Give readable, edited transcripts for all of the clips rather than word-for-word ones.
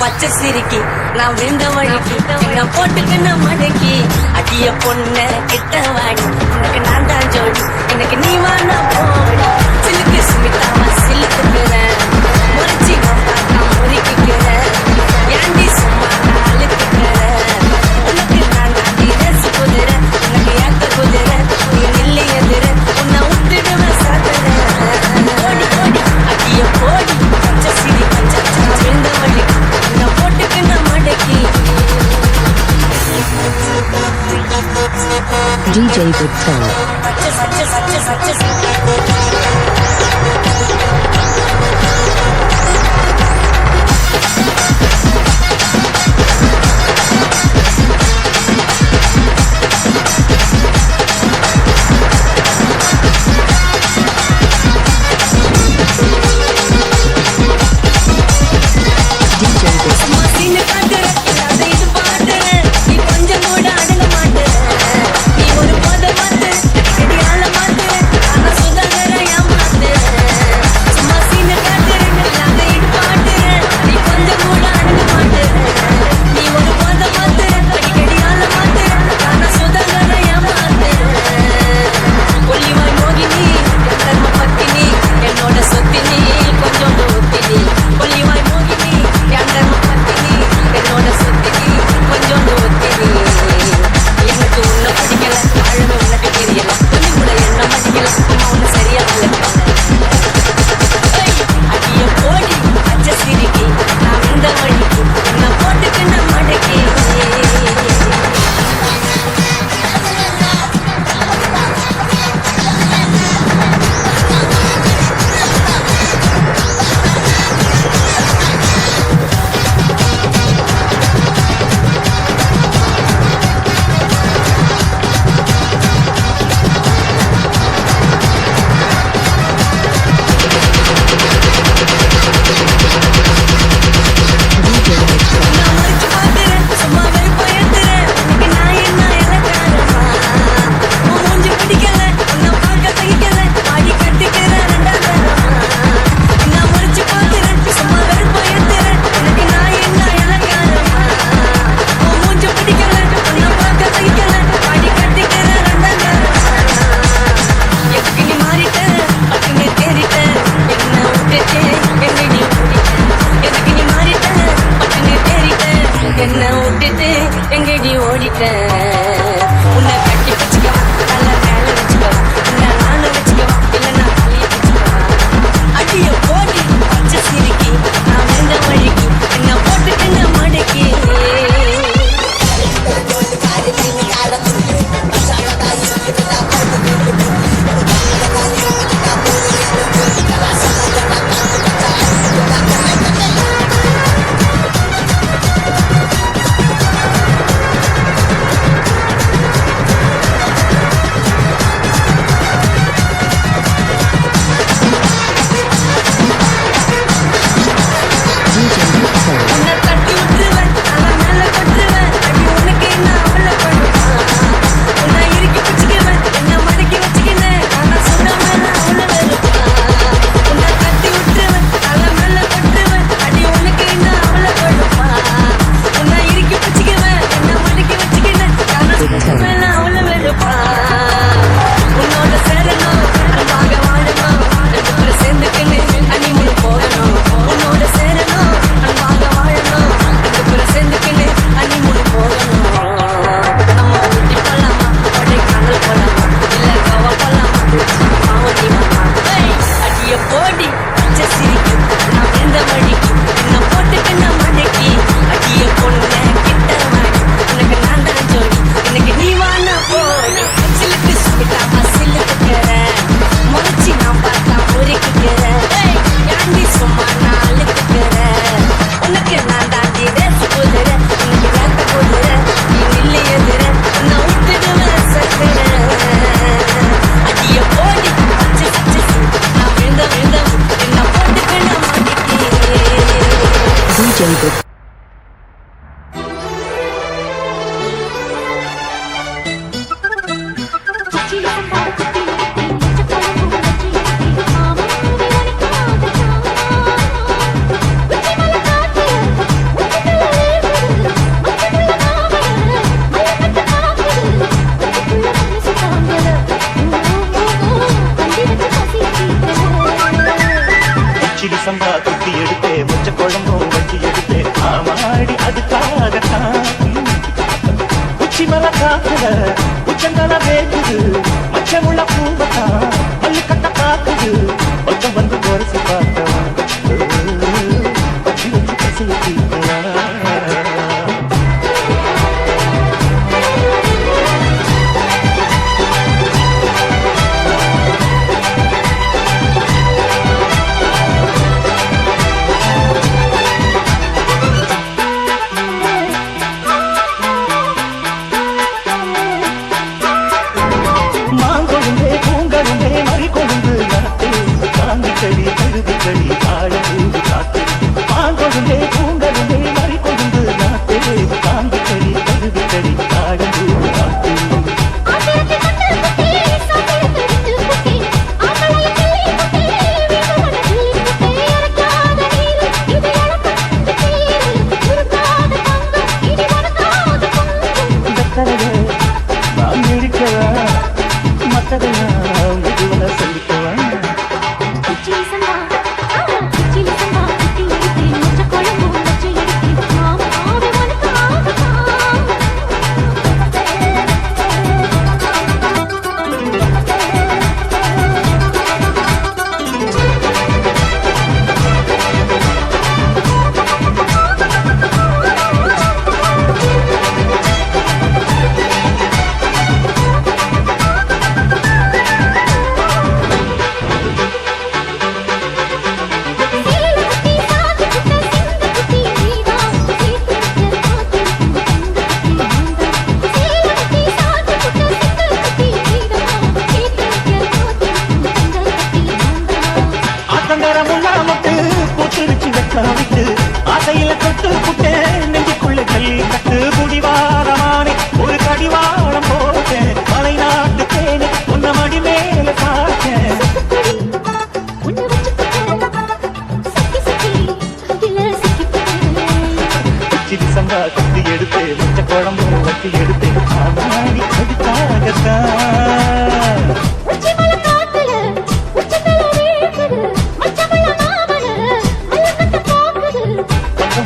பச்சை சிரிக்கி நான் விழுந்த வழிக்கு என்ன போட்டுக்கின மடக்கி அடிய பொண்ண கிட்ட வாடி எனக்கு நான் தான் ஜோடி எனக்கு நீ வானா போடி சிலுக்கு சுமித்தாவா சிலுக்குக்கிறேன் முறைச்சி நான் முறிக்கிறேன் ஏண்டி சும்மா நான் அழுத்துக்கிறேன் உனக்கு நான் தாண்டி ரசு குதிரை எனக்கு ஏத்த குதிரை நீ நில்லி எதிர உன்னை விட்டுடுவேன் சாதனை ஓடி ஓடி அடிய போடி பச்சை சிரி பச்சை விழுந்த வழிக்கு DJ Victor. அதுக்காகத்தான் உச்சி மலை காக்குல உச்சந்தல வேக்குது மச்சமுள்ள பூவத்தான் மல்லு கட்ட காக்குது பக்கம் வந்து குறைசி பார்த்தவன் பத்தி வச்சு பசிய தீர்க்கலாம் கடி கழுதி கடி ஆழ பூந்து காத்து பாங்கொழுந்தே பூங்கழுந்தே மறி கொழுந்து நாத்தே காந்தி கடி கழுதி கடி ஆழ பூந்து காத்து நான் இருக்கவா மற்றதெல்லாம் முதுவல சொல்லிக்கவா விட்டு ஆசையில தொட்டு புட்டே நெஞ்சுக்குள்ள கல்லி கட்டு குடிவாரமானே ஒரு கடிவாரம் போட்டேன் மலை நாட்டு தேனே உன்ன மடி மேல பார்த்தேன் சிரி சம்பா குத்தி எடுத்து மிச்ச குழம்பு வட்டி எடுத்து ஆடி அதுக்காகத்தான்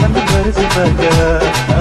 வந்து வருது